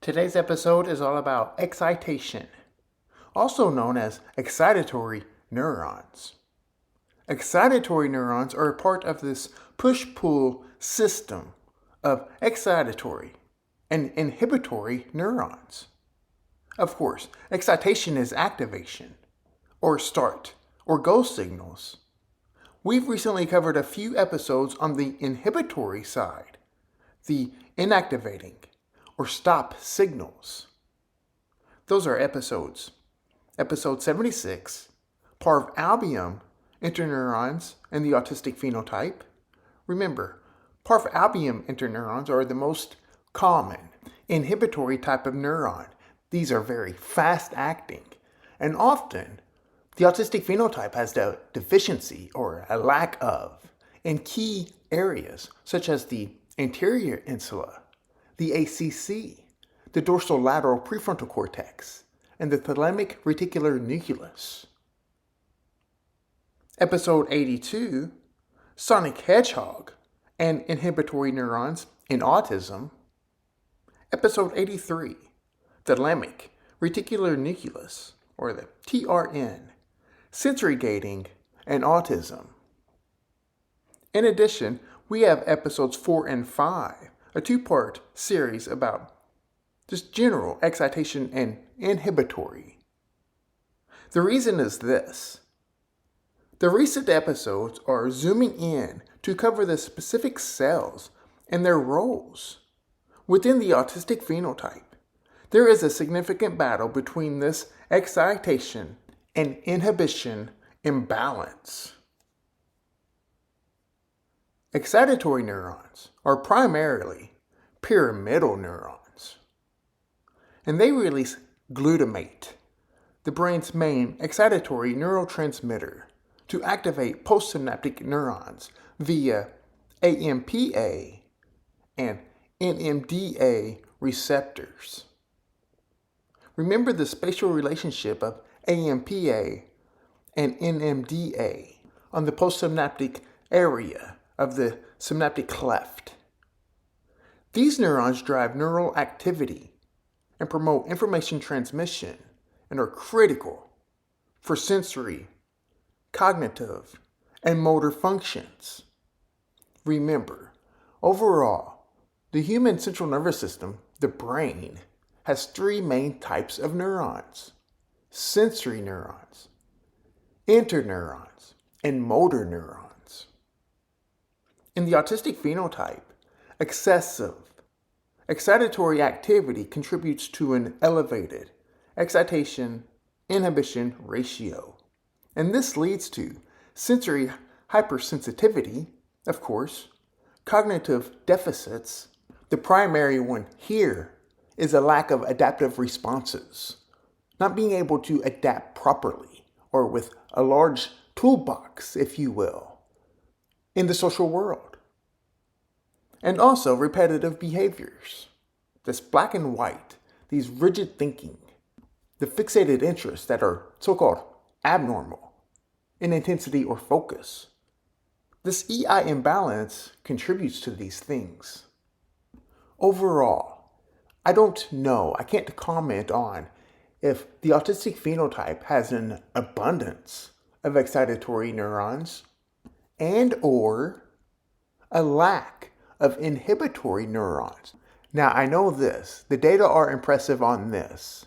Today's episode is all about excitation, also known as excitatory neurons. Excitatory neurons are a part of this push-pull system of excitatory and inhibitory neurons. Of course, excitation is activation, or start, or go signals. We've recently covered a few episodes on the inhibitory side, the inactivating, or stop signals. Those are episodes. Episode 76, Parvalbumin, interneurons and the autistic phenotype. Remember, Parvalbumin interneurons are the most common inhibitory type of neuron. These are very fast-acting, and often the autistic phenotype has a deficiency or a lack of in key areas such as the anterior insula, the ACC, the dorsolateral prefrontal cortex, and the thalamic reticular nucleus. Episode 82, Sonic Hedgehog and inhibitory neurons in autism. Episode 83, thalamic reticular nucleus, or the TRN, sensory gating, and autism. In addition, we have episodes 4 and 5, a two-part series about just general excitation and inhibitory. The reason is this. The recent episodes are zooming in to cover the specific cells and their roles. Within the autistic phenotype, there is a significant battle between this excitation and inhibition imbalance. Excitatory neurons are primarily pyramidal neurons, and they release glutamate, the brain's main excitatory neurotransmitter, to activate postsynaptic neurons via AMPA and NMDA receptors. Remember the spatial relationship of AMPA and NMDA on the postsynaptic area of the synaptic cleft. These neurons drive neural activity and promote information transmission and are critical for sensory, cognitive, and motor functions. Remember, overall, the human central nervous system, the brain, has three main types of neurons: sensory neurons, interneurons, and motor neurons. In the autistic phenotype, excessive excitatory activity contributes to an elevated excitation-inhibition ratio, and this leads to sensory hypersensitivity, of course, cognitive deficits. The primary one here is a lack of adaptive responses, not being able to adapt properly or with a large toolbox, if you will, in the social world. And also repetitive behaviors, this black and white, these rigid thinking, the fixated interests that are so-called abnormal in intensity or focus. This EI imbalance contributes to these things. Overall, I can't comment on if the autistic phenotype has an abundance of excitatory neurons and or a lack of inhibitory neurons. Now, I know this. The data are impressive on this.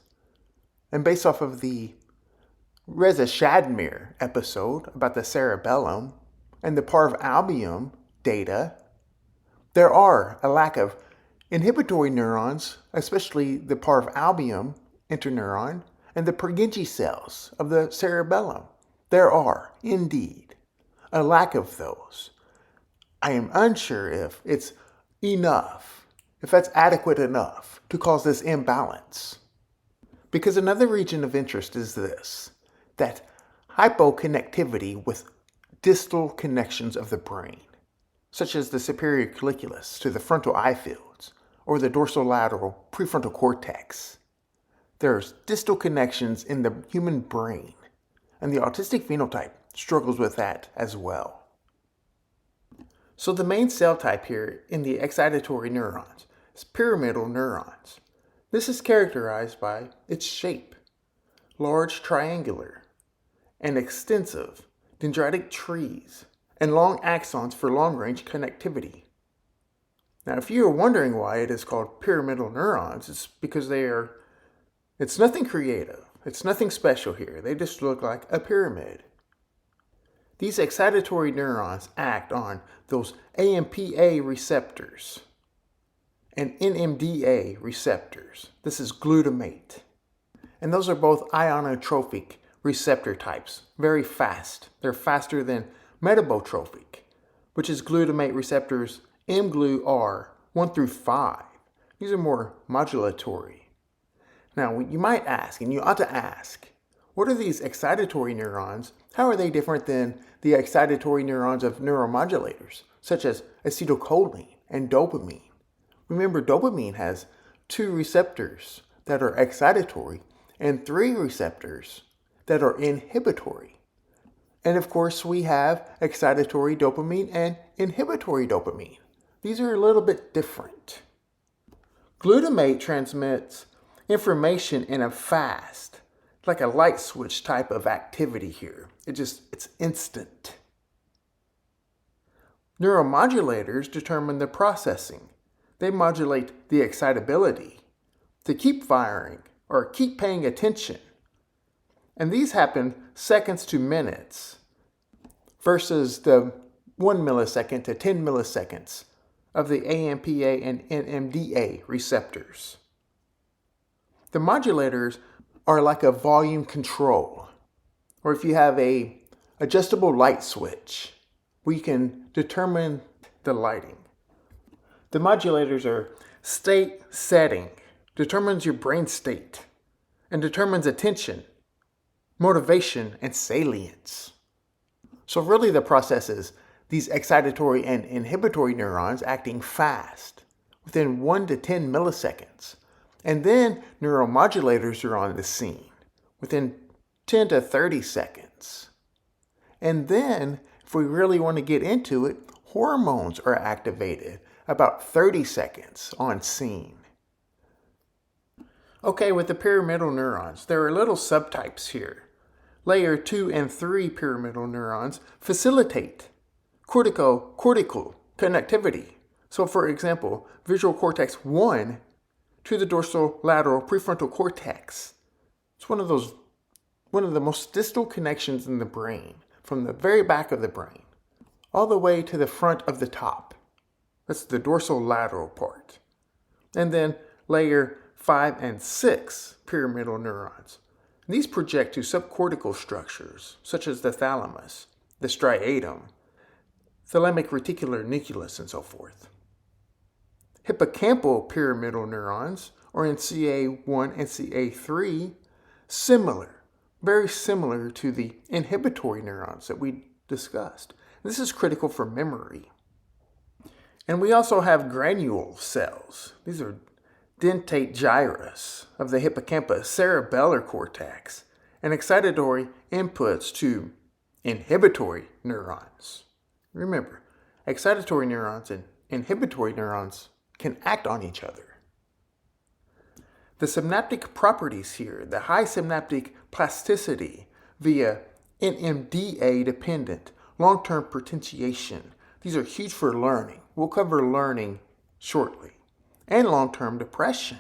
And based off of the Reza Shadmir episode about the cerebellum and the Parvalbumin data, there are a lack of inhibitory neurons, especially the Parvalbumin interneuron and the Purkinje cells of the cerebellum. There are, indeed, a lack of those. I am unsure if it's enough, if that's adequate enough to cause this imbalance. Because another region of interest is this, that hypoconnectivity with distal connections of the brain, such as the superior colliculus to the frontal eye fields or the dorsolateral prefrontal cortex. There's distal connections in the human brain, and the autistic phenotype struggles with that as well. So the main cell type here in the excitatory neurons is pyramidal neurons. This is characterized by its shape, large triangular and extensive dendritic trees, and long axons for long-range connectivity. Now, if you are wondering why it is called pyramidal neurons, it's because it's nothing creative. It's nothing special here. They just look like a pyramid. These excitatory neurons act on those AMPA receptors and NMDA receptors. This is glutamate. And those are both ionotropic receptor types, very fast. They're faster than metabotrophic, which is glutamate receptors mGlu-R 1 through 5. These are more modulatory. Now, you might ask, and you ought to ask, what are these excitatory neurons? How are they different than the excitatory neurons of neuromodulators, such as acetylcholine and dopamine? Remember, dopamine has 2 receptors that are excitatory and 3 receptors that are inhibitory. And of course, we have excitatory dopamine and inhibitory dopamine. These are a little bit different. Glutamate transmits information in a fast, like a light switch type of activity here. It's instant. Neuromodulators determine the processing. They modulate the excitability to keep firing or keep paying attention. And these happen seconds to minutes versus the 1 millisecond to 10 milliseconds of the AMPA and NMDA receptors. The modulators are like a volume control, or if you have a adjustable light switch, we can determine the lighting. The modulators are state setting, determines your brain state, and determines attention, motivation, and salience. So really the process is these excitatory and inhibitory neurons acting fast, within 1 to 10 milliseconds. And then neuromodulators are on the scene within 10 to 30 seconds. And then, if we really want to get into it, hormones are activated about 30 seconds on scene. Okay, with the pyramidal neurons, there are little subtypes here. Layer 2 and 3 pyramidal neurons facilitate cortical connectivity. So for example, visual cortex 1 to the dorsolateral prefrontal cortex. It's one of the most distal connections in the brain, from the very back of the brain, all the way to the front of the top. That's the dorsolateral part. And then layer 5 and 6 pyramidal neurons. These project to subcortical structures, such as the thalamus, the striatum, thalamic reticular nucleus, and so forth. Hippocampal pyramidal neurons, or in CA1 and CA3, very similar to the inhibitory neurons that we discussed. This is critical for memory. And we also have granule cells. These are dentate gyrus of the hippocampus cerebellar cortex, and excitatory inputs to inhibitory neurons. Remember, excitatory neurons and inhibitory neurons can act on each other. The synaptic properties here, the high synaptic plasticity via NMDA dependent long-term potentiation. These are huge for learning. We'll cover learning shortly. And long-term depression.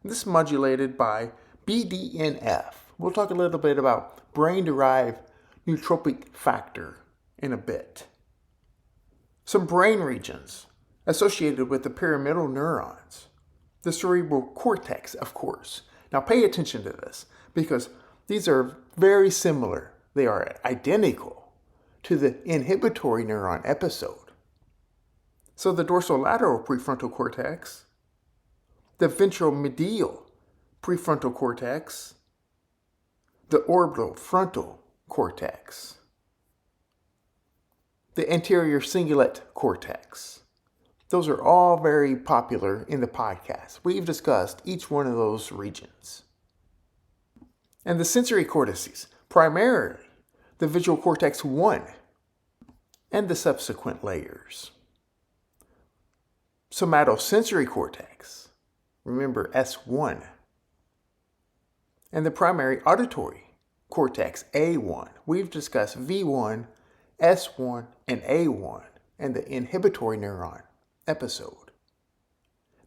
This is modulated by BDNF. We'll talk a little bit about brain-derived nootropic factor in a bit. Some brain regions associated with the pyramidal neurons. The cerebral cortex, of course. Now pay attention to this, because these are very similar. They are identical to the inhibitory neuron episode. So the dorsolateral prefrontal cortex, the ventromedial prefrontal cortex, the orbital frontal cortex, the anterior cingulate cortex. Those are all very popular in the podcast. We've discussed each one of those regions. And the sensory cortices, primarily the visual cortex 1 and the subsequent layers. Somatosensory cortex, remember S1. And the primary auditory cortex, A1. We've discussed V1, S1, and A1 and the inhibitory neuron episode.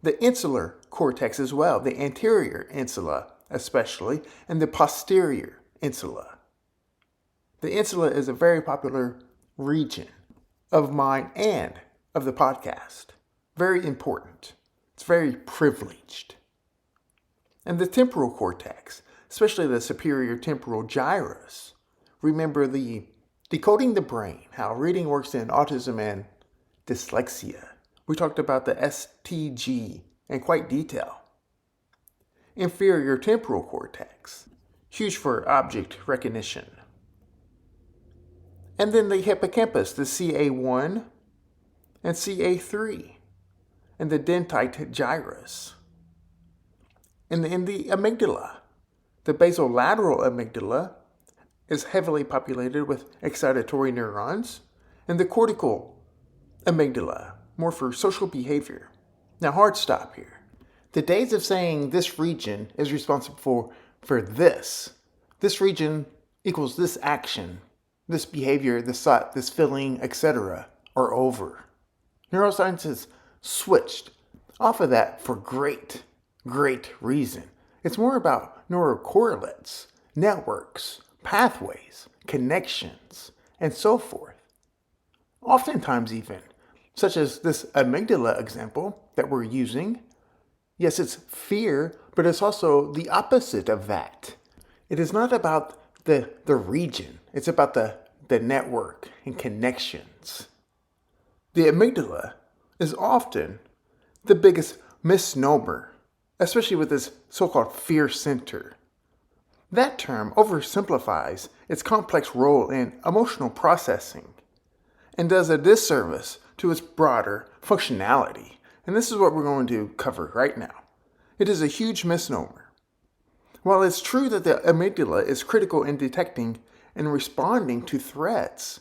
The insular cortex as well, the anterior insula especially, and the posterior insula. The insula is a very popular region of mine and of the podcast. Very important. It's very privileged. And the temporal cortex, especially the superior temporal gyrus. Remember the decoding the brain, how reading works in autism and dyslexia. We talked about the STG in quite detail. Inferior temporal cortex, huge for object recognition. And then the hippocampus, the CA1 and CA3, and the dentite gyrus. And in the amygdala, the basolateral amygdala is heavily populated with excitatory neurons, and the cortical amygdala, more for social behavior. Now, hard stop here. The days of saying this region is responsible for this region equals this action, this behavior, this thought, this feeling, etc., are over. Neuroscience has switched off of that for great reason. It's more about neurocorrelates, networks, pathways, connections, and so forth. Oftentimes even, such as this amygdala example that we're using. Yes, it's fear, but it's also the opposite of that. It is not about the region. It's about the network and connections. The amygdala is often the biggest misnomer, especially with this so-called fear center. That term oversimplifies its complex role in emotional processing and does a disservice to its broader functionality. And this is what we're going to cover right now. It is a huge misnomer. While it's true that the amygdala is critical in detecting and responding to threats,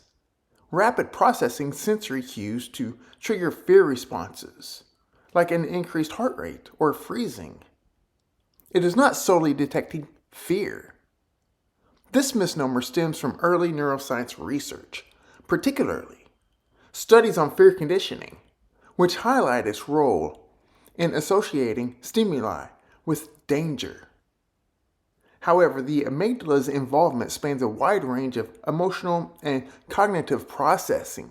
rapid processing sensory cues to trigger fear responses, like an increased heart rate or freezing. It is not solely detecting fear. This misnomer stems from early neuroscience research, particularly studies on fear conditioning, which highlight its role in associating stimuli with danger. However, the amygdala's involvement spans a wide range of emotional and cognitive processing,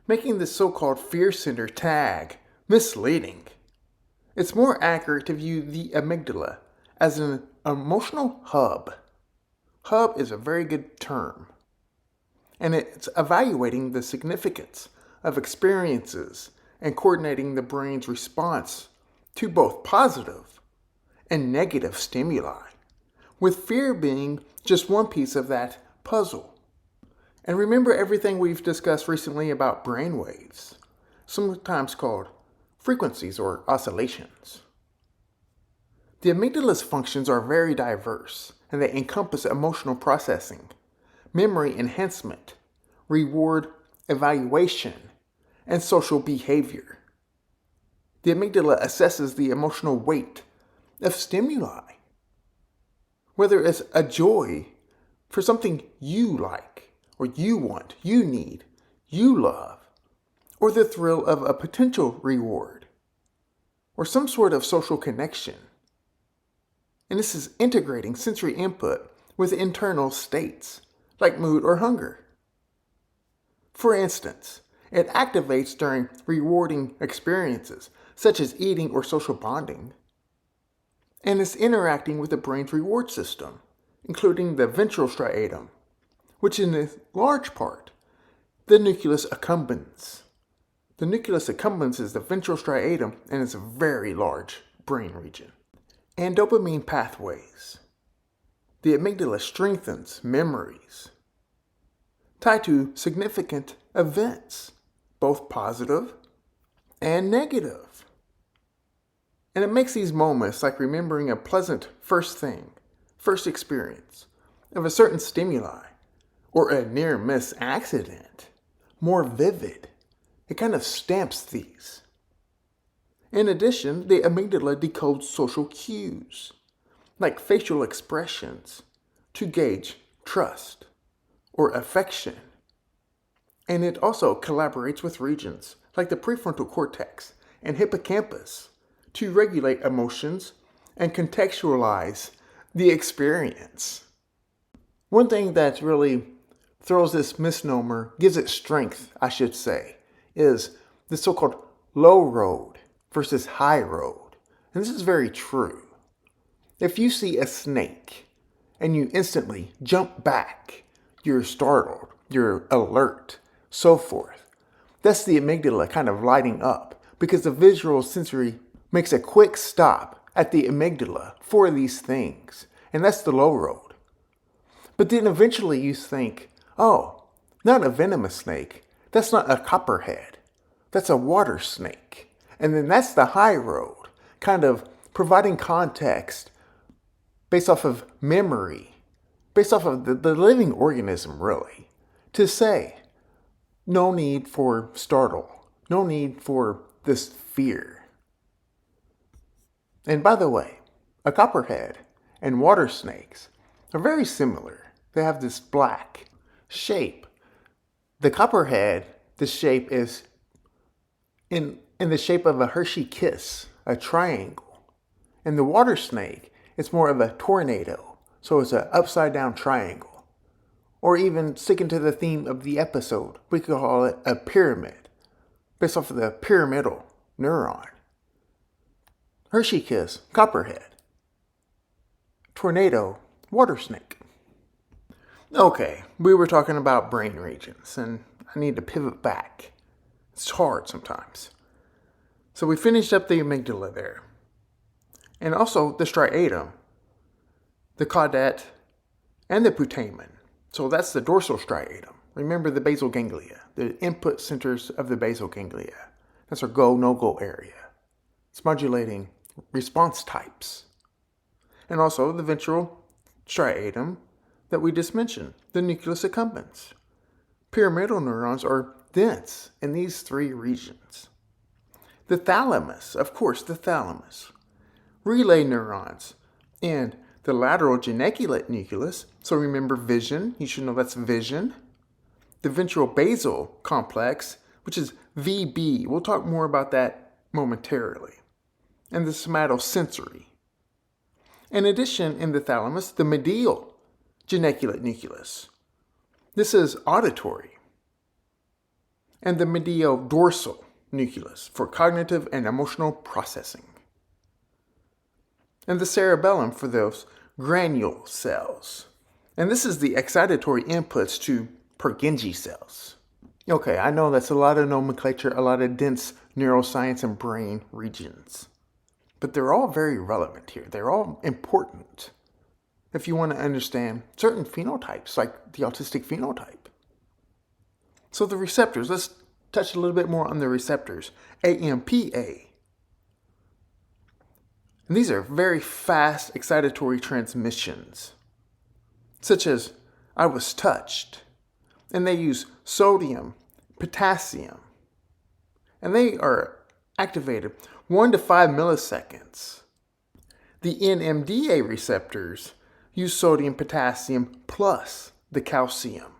making the so-called fear center tag misleading. It's more accurate to view the amygdala as an emotional hub. Hub is a very good term, and it's evaluating the significance of experiences and coordinating the brain's response to both positive and negative stimuli, with fear being just one piece of that puzzle. And remember everything we've discussed recently about brain waves, sometimes called frequencies or oscillations. The amygdala's functions are very diverse, and they encompass emotional processing, memory enhancement, reward evaluation, and social behavior. The amygdala assesses the emotional weight of stimuli, whether it's a joy for something you like, or you want, you need, you love, or the thrill of a potential reward, or some sort of social connection. And this is integrating sensory input with internal states, like mood or hunger. For instance, it activates during rewarding experiences, such as eating or social bonding, and is interacting with the brain's reward system, including the ventral striatum, which is in large part the nucleus accumbens. The nucleus accumbens is the ventral striatum and is a very large brain region. And dopamine pathways. The amygdala strengthens memories tied to significant events, both positive and negative. And it makes these moments, like remembering a pleasant first experience of a certain stimuli, or a near-miss accident, more vivid. It kind of stamps these. In addition, the amygdala decodes social cues, like facial expressions, to gauge trust or affection. And it also collaborates with regions like the prefrontal cortex and hippocampus to regulate emotions and contextualize the experience. One thing that really throws this misnomer, gives it strength, I should say, is the so-called low road versus high road. And this is very true. If you see a snake and you instantly jump back, you're startled, you're alert, so forth. That's the amygdala kind of lighting up because the visual sensory makes a quick stop at the amygdala for these things. And that's the low road. But then eventually you think, oh, not a venomous snake. That's not a copperhead. That's a water snake. And then that's the high road, kind of providing context based off of memory, based off of the living organism, really, to say, no need for startle, no need for this fear. And by the way, a copperhead and water snakes are very similar. They have this black shape. The copperhead, the shape is in the shape of a Hershey kiss, a triangle. And the water snake, it's more of a tornado, so it's an upside down triangle. Or even sticking to the theme of the episode, we could call it a pyramid, based off of the pyramidal neuron. Hershey kiss, copperhead. Tornado, water snake. Okay, we were talking about brain regions, and I need to pivot back. It's hard sometimes. So we finished up the amygdala there. And also the striatum, the caudate, and the putamen. So that's the dorsal striatum. Remember the basal ganglia, the input centers of the basal ganglia. That's our go, no-go area. It's modulating response types. And also the ventral striatum that we just mentioned, the nucleus accumbens. Pyramidal neurons are dense in these three regions. The thalamus, of course, the thalamus. Relay neurons and the lateral geniculate nucleus. So remember vision, you should know that's vision. The ventral basal complex, which is VB. We'll talk more about that momentarily. And the somatosensory. In addition, in the thalamus, the medial geniculate nucleus. This is auditory. And the medial dorsal nucleus for cognitive and emotional processing. And the cerebellum for those granule cells. And this is the excitatory inputs to Purkinje cells. Okay, I know that's a lot of nomenclature, a lot of dense neuroscience and brain regions. But they're all very relevant here. They're all important if you want to understand certain phenotypes, like the autistic phenotype. So the receptors, let's touch a little bit more on the receptors. AMPA. And these are very fast excitatory transmissions, such as I was touched. And they use sodium, potassium. And they are activated 1 to 5 milliseconds. The NMDA receptors use sodium, potassium, plus the calcium.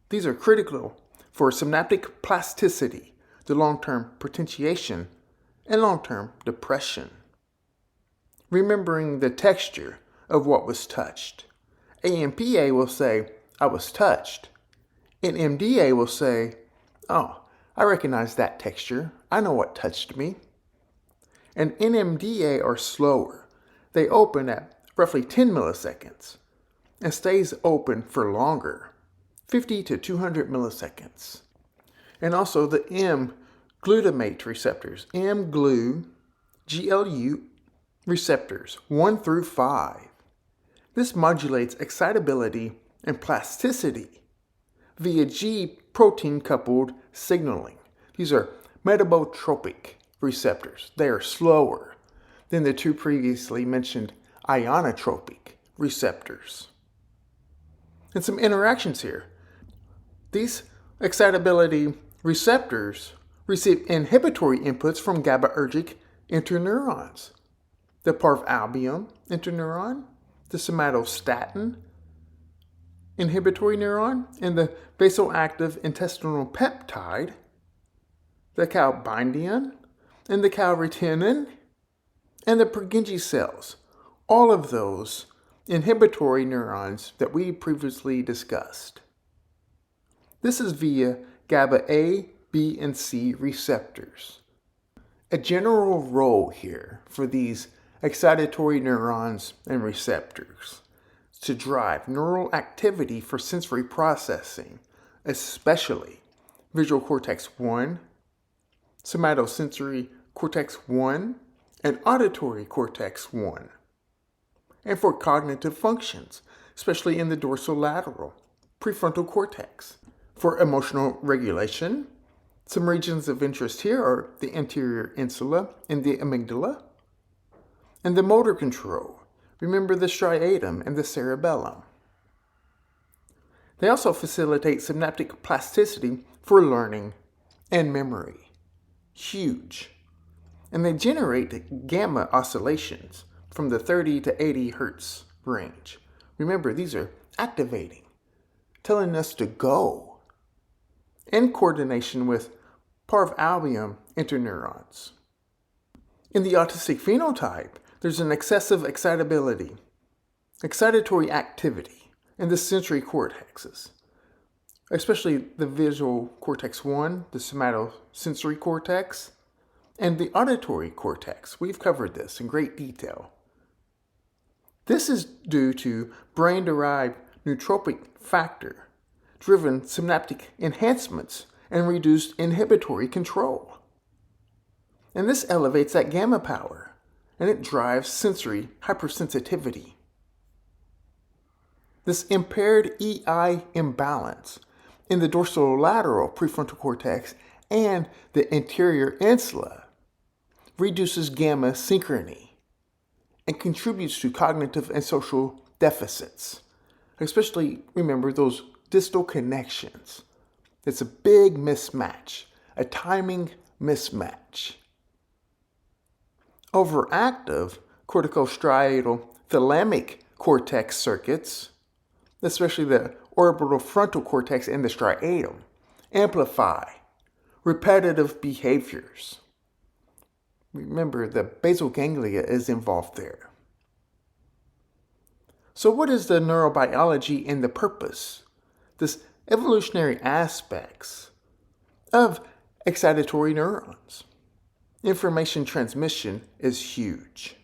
These are critical for synaptic plasticity, the long-term potentiation, and long-term depression. Remembering the texture of what was touched. AMPA will say, I was touched. NMDA will say, oh, I recognize that texture. I know what touched me. And NMDA are slower. They open at roughly 10 milliseconds and stays open for longer, 50 to 200 milliseconds. And also the glutamate receptors, GLU receptors 1 through 5. This modulates excitability and plasticity via G protein coupled signaling. These are metabotropic receptors. They are slower than the two previously mentioned ionotropic receptors. And some interactions here. These excitability receptors receive inhibitory inputs from GABAergic interneurons, the Parvalbumin interneuron, the somatostatin inhibitory neuron, and the vasoactive intestinal peptide, the calbindin, and the calretenin, and the Purkinje cells. All of those inhibitory neurons that we previously discussed. This is via GABA A, B, and C receptors. A general role here for these excitatory neurons and receptors is to drive neural activity for sensory processing, especially visual cortex 1, somatosensory cortex 1, and auditory cortex 1, and for cognitive functions, especially in the dorsolateral prefrontal cortex. For emotional regulation, some regions of interest here are the anterior insula and the amygdala. And the motor control, remember the striatum and the cerebellum. They also facilitate synaptic plasticity for learning and memory. Huge. And they generate gamma oscillations from the 30 to 80 hertz range. Remember, these are activating, telling us to go, in coordination with Parvalbumin interneurons. In the autistic phenotype, there's an excessive excitability, excitatory activity in the sensory cortexes, especially the visual cortex 1, the somatosensory cortex, and the auditory cortex. We've covered this in great detail. This is due to brain-derived nootropic factor-driven synaptic enhancements and reduced inhibitory control. And this elevates that gamma power, and it drives sensory hypersensitivity. This impaired EI imbalance in the dorsolateral prefrontal cortex and the anterior insula reduces gamma synchrony and contributes to cognitive and social deficits, especially, remember, those distal connections. It's a big mismatch, a timing mismatch. Overactive corticostriatal thalamic cortex circuits, especially the orbital frontal cortex and the striatum, amplify repetitive behaviors. Remember, the basal ganglia is involved there. So what is the neurobiology and the purpose? This evolutionary aspects of excitatory neurons. Information transmission is huge.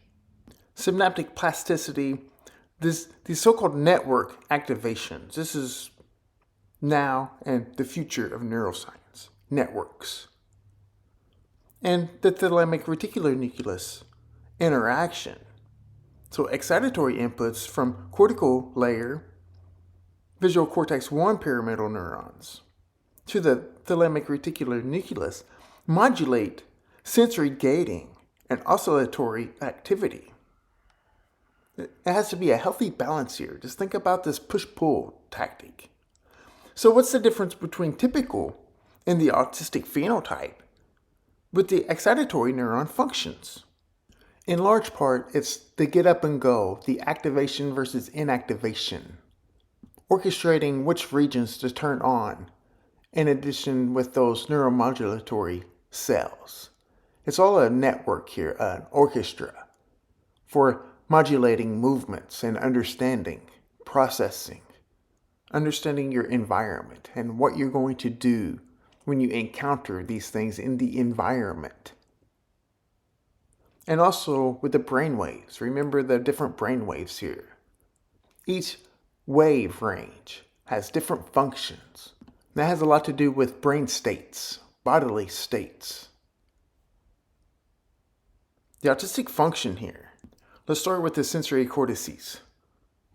Synaptic plasticity, these so-called network activations. This is now and the future of neuroscience. Networks. And the thalamic reticular nucleus interaction. So excitatory inputs from cortical layer, visual cortex 1 pyramidal neurons to the thalamic reticular nucleus modulate sensory gating and oscillatory activity. It has to be a healthy balance here. Just think about this push-pull tactic. So what's the difference between typical and the autistic phenotype with the excitatory neuron functions? In large part, it's the get up and go, the activation versus inactivation, orchestrating which regions to turn on, in addition with those neuromodulatory cells. It's all a network here, an orchestra, for modulating movements and understanding, processing, understanding your environment and what you're going to do when you encounter these things in the environment. And also with the brain waves. Remember the different brain waves here. Each wave range has different functions. That has a lot to do with brain states, bodily states. The autistic function here. Let's start with the sensory cortices.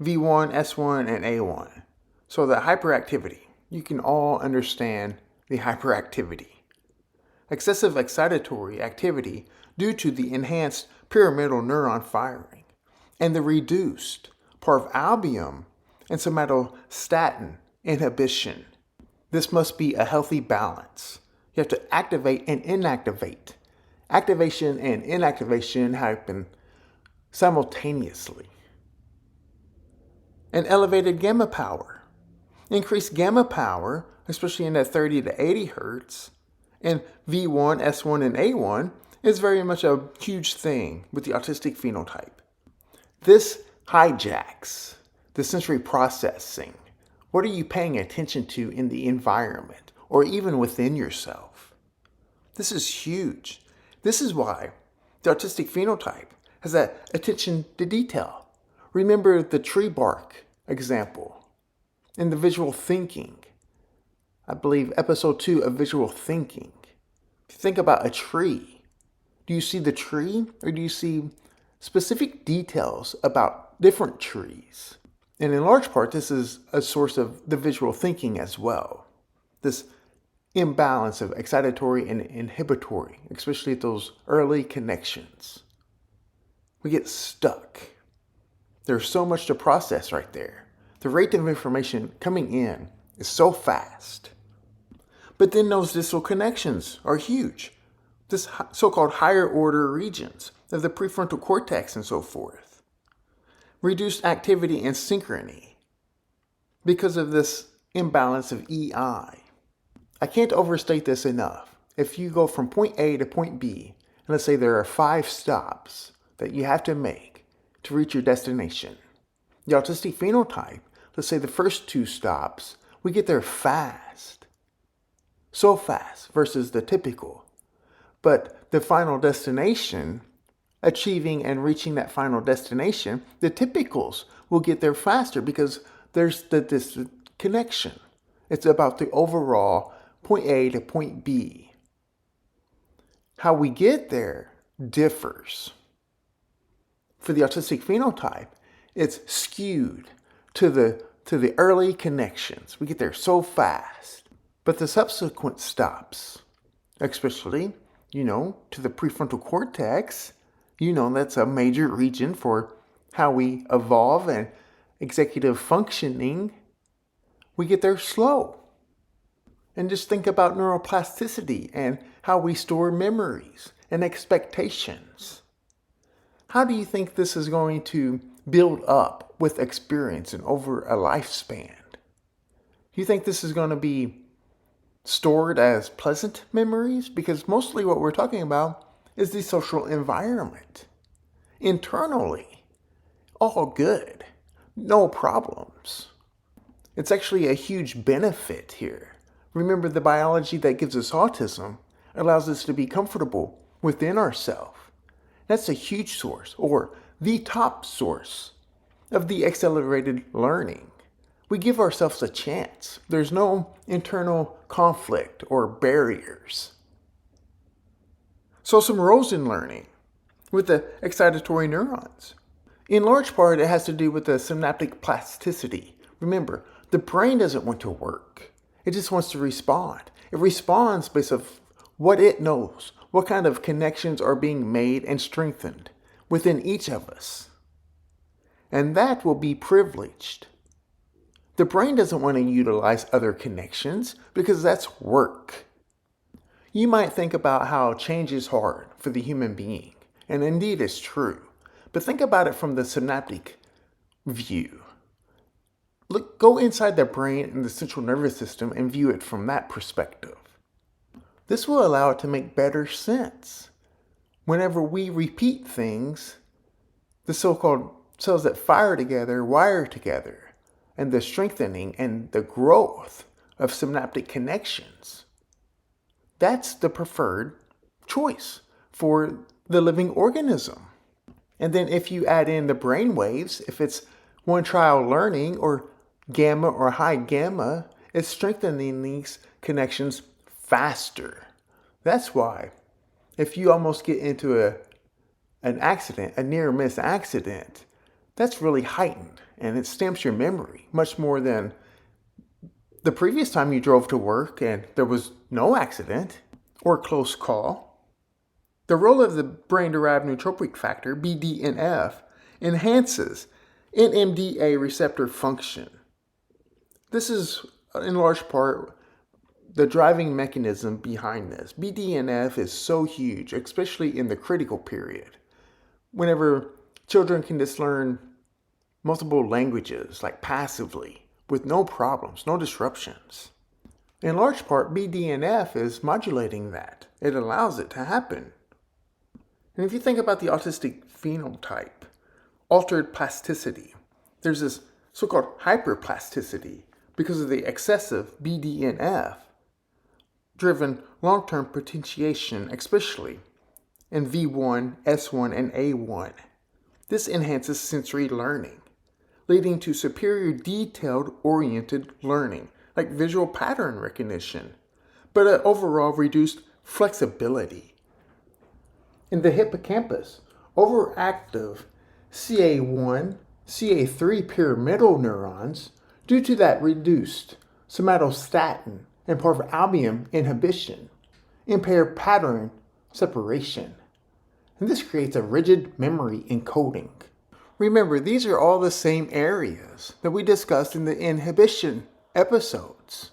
V1, S1, and A1. So the hyperactivity. You can all understand the hyperactivity. Excessive excitatory activity due to the enhanced pyramidal neuron firing and the reduced Parvalbumin and somatostatin inhibition. This must be a healthy balance You have to activate and inactivate. Activation and inactivation happen simultaneously. And elevated gamma power. Increased gamma power, especially in that 30 to 80 hertz, and V1, S1, and A1 is very much a huge thing with the autistic phenotype. This hijacks the sensory processing. What are you paying attention to in the environment or even within yourself? This is huge. This is why the autistic phenotype has that attention to detail. Remember the tree bark example and the visual thinking. I believe episode 2 of visual thinking. If you think about a tree, do you see the tree or do you see specific details about different trees? And in large part, this is a source of the visual thinking as well. This imbalance of excitatory and inhibitory, especially at those early connections. We get stuck. There's so much to process right there. The rate of information coming in is so fast. But then those distal connections are huge. This so-called higher order regions of the prefrontal cortex and so forth. Reduced activity and synchrony because of this imbalance of EI. I can't overstate this enough. If you go from point A to point B, and let's say there are 5 stops that you have to make to reach your destination. The autistic phenotype, let's say the first 2 stops, we get there fast. So fast versus the typical. But the final destination, achieving and reaching that final destination, the typicals will get there faster because there's this connection. It's about the overall point A to point B. How we get there differs. For the autistic phenotype, it's skewed to the early connections. We get there so fast. But the subsequent stops, especially, to the prefrontal cortex, that's a major region for how we evolve and executive functioning, we get there slow. And just think about neuroplasticity and how we store memories and expectations. How do you think this is going to build up with experience and over a lifespan? Do you think this is going to be stored as pleasant memories? Because mostly what we're talking about is the social environment. Internally, all good, no problems. It's actually a huge benefit here. Remember, the biology that gives us autism allows us to be comfortable within ourselves. That's a huge source, or the top source, of the accelerated learning. We give ourselves a chance. There's no internal conflict or barriers. So some roles in learning with the excitatory neurons. In large part, it has to do with the synaptic plasticity. Remember, the brain doesn't want to work. It just wants to respond. It responds based on what it knows, what kind of connections are being made and strengthened within each of us. And that will be privileged. The brain doesn't want to utilize other connections because that's work. You might think about how change is hard for the human being, and indeed it's true. But think about it from the synaptic view. Go inside the brain and the central nervous system and view it from that perspective. This will allow it to make better sense. Whenever we repeat things, the so-called cells that fire together wire together, and the strengthening and the growth of synaptic connections. That's the preferred choice for the living organism. And then if you add in the brain waves, if it's one trial learning or gamma or high gamma, it's strengthening these connections faster. That's why if you almost get into an accident, a near miss accident, that's really heightened and it stamps your memory much more than the previous time you drove to work and there was no accident or close call. The role of the brain-derived neurotrophic factor, BDNF, enhances NMDA receptor function. This is in large part the driving mechanism behind this. BDNF is so huge, especially in the critical period, whenever children can just learn multiple languages, like passively, with no problems, no disruptions. In large part, BDNF is modulating that. It allows it to happen. And if you think about the autistic phenotype, altered plasticity, there's this so-called hyperplasticity because of the excessive BDNF driven long-term potentiation, especially in V1, S1, and A1. This enhances sensory learning, leading to superior detailed-oriented learning, like visual pattern recognition, but an overall reduced flexibility. In the hippocampus, overactive CA1, CA3 pyramidal neurons, due to that reduced somatostatin and Parvalbumin inhibition, impair pattern separation. And this creates a rigid memory encoding. Remember, these are all the same areas that we discussed in the inhibition episodes.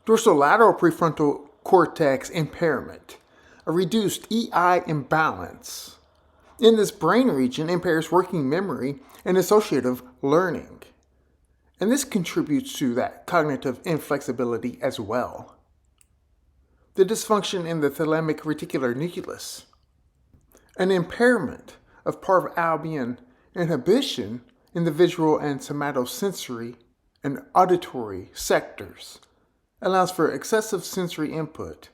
Dorsolateral prefrontal cortex impairment, a reduced EI imbalance in this brain region impairs working memory and associative learning. And this contributes to that cognitive inflexibility as well. The dysfunction in the thalamic reticular nucleus, an impairment of Parvalbumin inhibition in the visual and somatosensory and auditory sectors, allows for excessive sensory input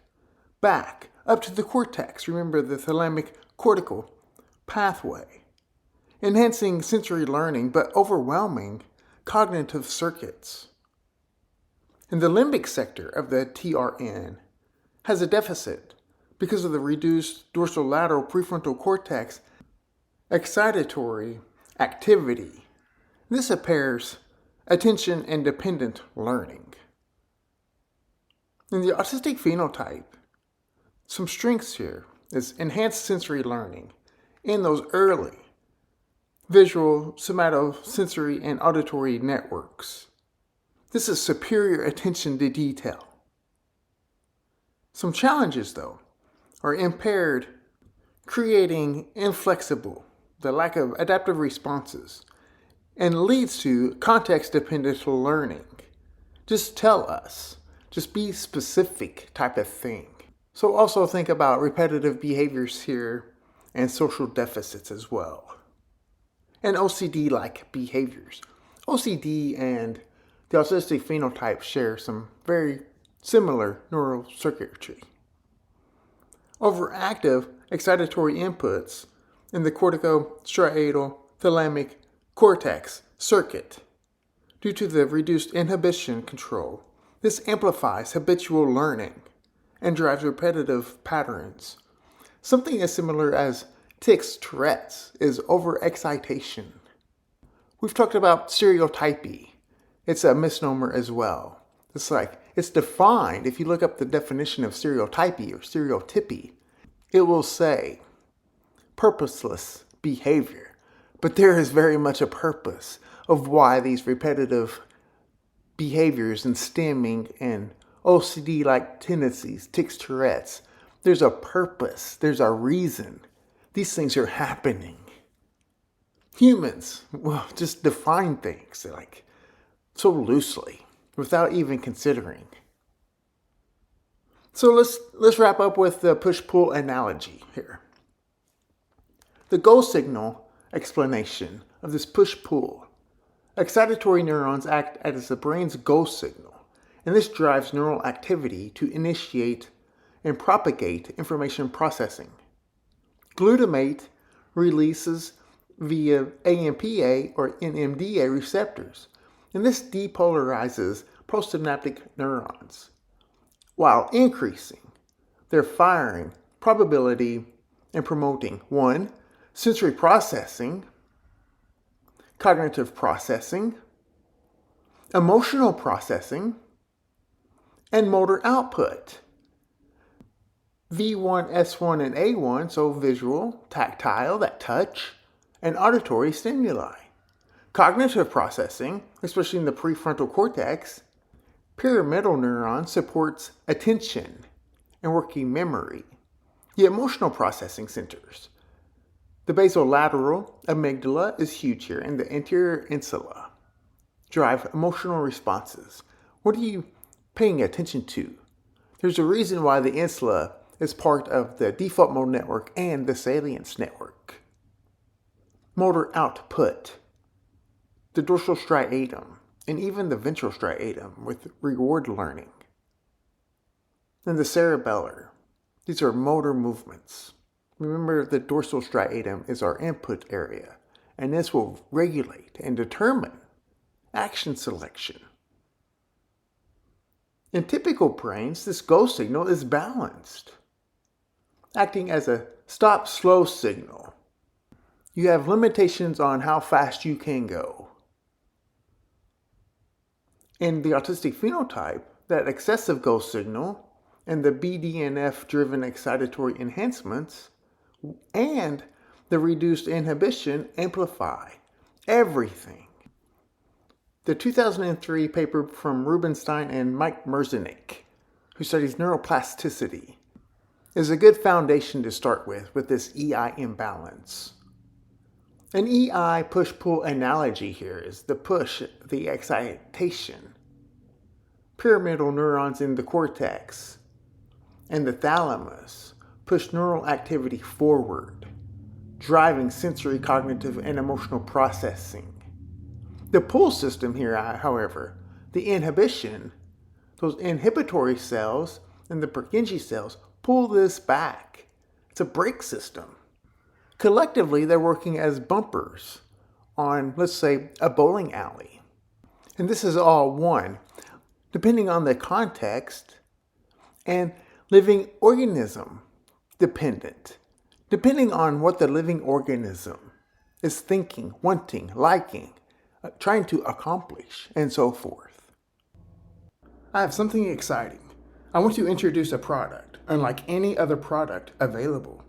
back up to the cortex. Remember the thalamic cortical pathway, enhancing sensory learning but overwhelming cognitive circuits. And the limbic sector of the TRN has a deficit because of the reduced dorsolateral prefrontal cortex excitatory activity. This impairs attention and dependent learning. In the autistic phenotype, some strengths here is enhanced sensory learning in those early visual, somatosensory, and auditory networks. This is superior attention to detail. Some challenges, though, are impaired creating inflexible, the lack of adaptive responses, and leads to context-dependent learning. Just tell us. Just be specific type of thing. So also think about repetitive behaviors here and social deficits as well. And OCD-like behaviors. OCD and the autistic phenotype share some very similar neural circuitry. Overactive excitatory inputs in the corticostriatal thalamic cortex circuit. Due to the reduced inhibition control, this amplifies habitual learning and drives repetitive patterns. Something as similar as tics Tourette's is overexcitation. We've talked about stereotypy. It's a misnomer as well. It's defined, if you look up the definition of stereotypy or stereotypy, it will say purposeless behavior. But there is very much a purpose of why these repetitive behaviors and stimming and OCD-like tendencies, tics Tourette's, there's a purpose, there's a reason. These things are happening. Humans will just define things so loosely without even considering. So let's wrap up with the push-pull analogy here. The go signal explanation of this push-pull. Excitatory neurons act as the brain's go signal, and this drives neural activity to initiate and propagate information processing. Glutamate releases via AMPA or NMDA receptors, and this depolarizes postsynaptic neurons, while increasing their firing probability and promoting 1. Sensory processing, cognitive processing, emotional processing, and motor output. V1, S1, and A1, so visual, tactile, that touch, and auditory stimuli. Cognitive processing, especially in the prefrontal cortex, Pyramidal neuron supports attention and working memory. The emotional processing centers. The basolateral amygdala is huge here, and the anterior insula drive emotional responses. What are you paying attention to? There's a reason why the insula is part of the default mode network and the salience network. Motor output. The dorsal striatum, and even the ventral striatum with reward learning. And the cerebellar. These are motor movements. Remember, the dorsal striatum is our input area, and this will regulate and determine action selection. In typical brains, this go signal is balanced, acting as a stop-slow signal. You have limitations on how fast you can go. In the autistic phenotype, that excessive go signal and the BDNF-driven excitatory enhancements and the reduced inhibition amplify everything. The 2003 paper from Rubinstein and Mike Merzenich, who studies neuroplasticity, is a good foundation to start with this EI imbalance. An EI push-pull analogy here is the push, the excitation. Pyramidal neurons in the cortex and the thalamus push neural activity forward, driving sensory, cognitive, and emotional processing. The pull system here, however, the inhibition, those inhibitory cells and the Purkinje cells pull this back. It's a brake system. Collectively, they're working as bumpers on, let's say, a bowling alley. And this is all one, depending on the context, and living organism dependent, depending on what the living organism is thinking, wanting, liking, trying to accomplish, and so forth. I have something exciting. I want to introduce a product unlike any other product available.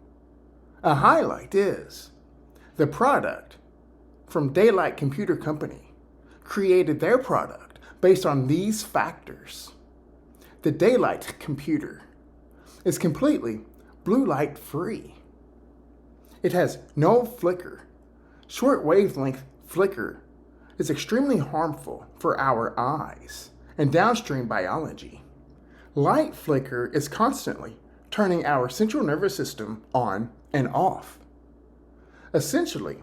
A highlight is the product from Daylight Computer Company created their product based on these factors. The Daylight computer is completely blue light free. It has no flicker. Short wavelength flicker is extremely harmful for our eyes and downstream biology. Light flicker is constantly turning our central nervous system on and off. Essentially,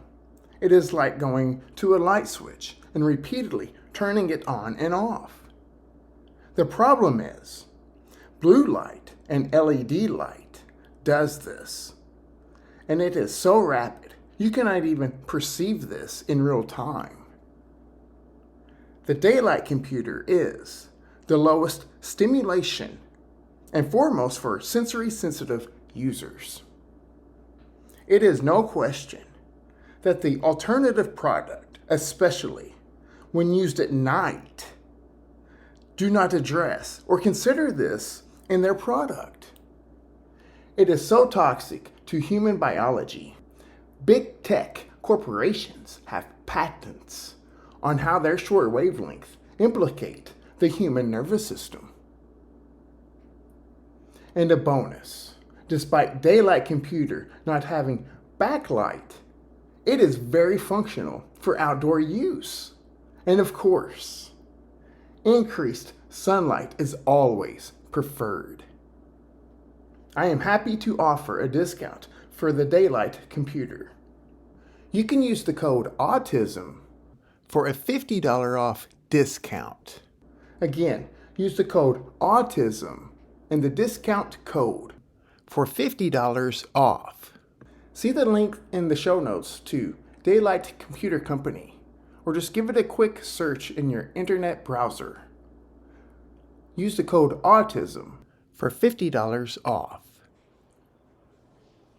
it is like going to a light switch and repeatedly turning it on and off. The problem is, blue light and LED light does this, and it is so rapid you cannot even perceive this in real time. The Daylight computer is the lowest stimulation and foremost for sensory sensitive users. It is no question that the alternative product, especially when used at night, do not address or consider this in their product. It is so toxic to human biology. Big tech corporations have patents on how their short wavelength implicate the human nervous system. And a bonus, despite Daylight computer not having backlight, it is very functional for outdoor use. And of course, increased sunlight is always preferred. I am happy to offer a discount for the Daylight computer. You can use the code AUTISM for a $50 off discount. Again, use the code AUTISM and the discount code for $50 off. See the link in the show notes to Daylight Computer Company, or just give it a quick search in your internet browser. Use the code AUTISM for $50 off.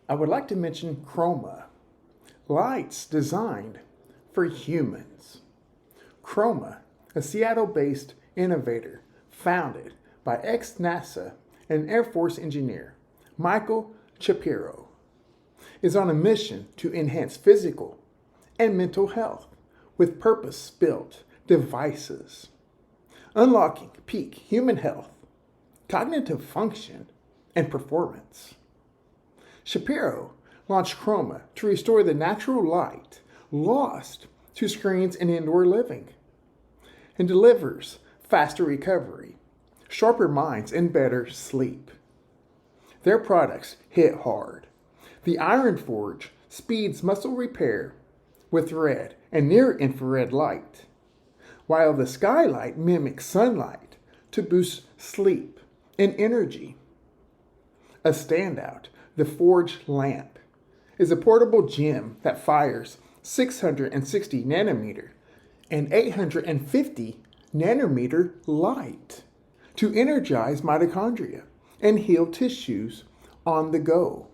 I would like to mention Chroma, lights designed for humans. Chroma, a Seattle-based innovator founded by ex-NASA and Air Force engineer Michael Shapiro, is on a mission to enhance physical and mental health with purpose-built devices. unlocking peak human health, cognitive function, and performance. Shapiro launched Chroma to restore the natural light lost to screens and indoor living, and delivers faster recovery, sharper minds, and better sleep. Their products hit hard. The Iron Forge speeds muscle repair with red and near-infrared light, while the Skylight mimics sunlight to boost sleep and energy. A standout, the Forge lamp, is a portable gem that fires 660 nanometer and 850 nanometer light to energize mitochondria and heal tissues on the go.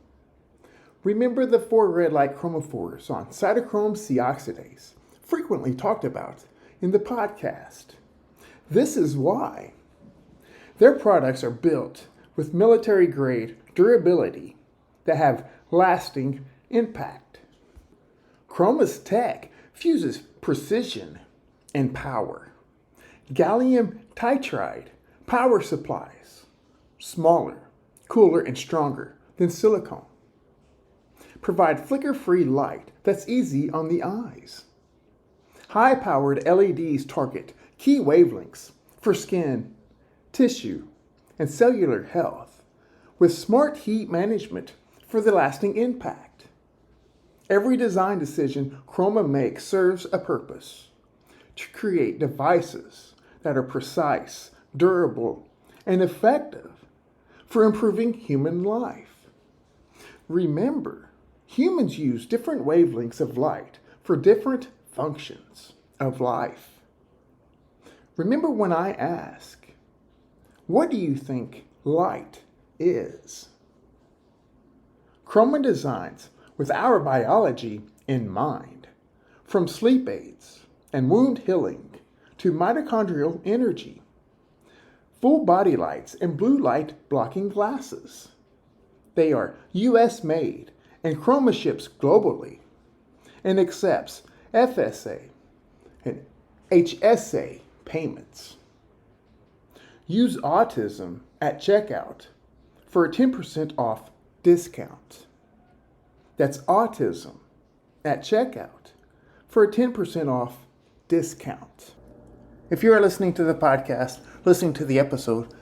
Remember the 4 red light chromophores on cytochrome C oxidase, frequently talked about in the podcast. This is why. Their products are built with military-grade durability that have lasting impact. Chroma's tech fuses precision and power. Gallium titride power supplies, smaller, cooler, and stronger than silicone, provide flicker-free light that's easy on the eyes. High-powered LEDs target key wavelengths for skin, tissue, and cellular health, with smart heat management for the lasting impact. Every design decision Chroma makes serves a purpose: to create devices that are precise, durable, and effective for improving human life. Remember, humans use different wavelengths of light for different functions of life. Remember when I ask, what do you think light is? Chroma designs with our biology in mind, from sleep aids and wound healing to mitochondrial energy, full body lights and blue light blocking glasses. They are US made and Chroma ships globally and accepts FSA and HSA payments. Use Autism at checkout for a 10% off discount. That's Autism at checkout for a 10% off discount. If you are listening to the podcast, listening to the episode,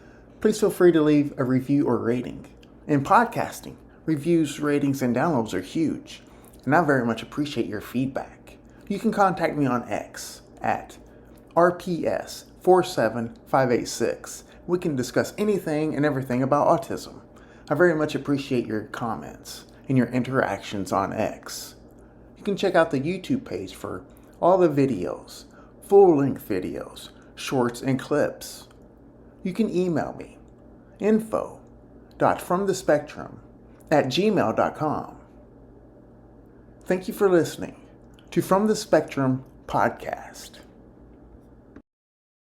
please feel free to leave a review or rating. In podcasting, reviews, ratings, and downloads are huge, and I very much appreciate your feedback. You can contact me on X at RPS47586. We can discuss anything and everything about autism. I very much appreciate your comments and your interactions on X. You can check out the YouTube page for all the videos, full-length videos, shorts, and clips. You can email me, info.fromthespectrum@gmail.com. Thank you for listening to From the Spectrum podcast.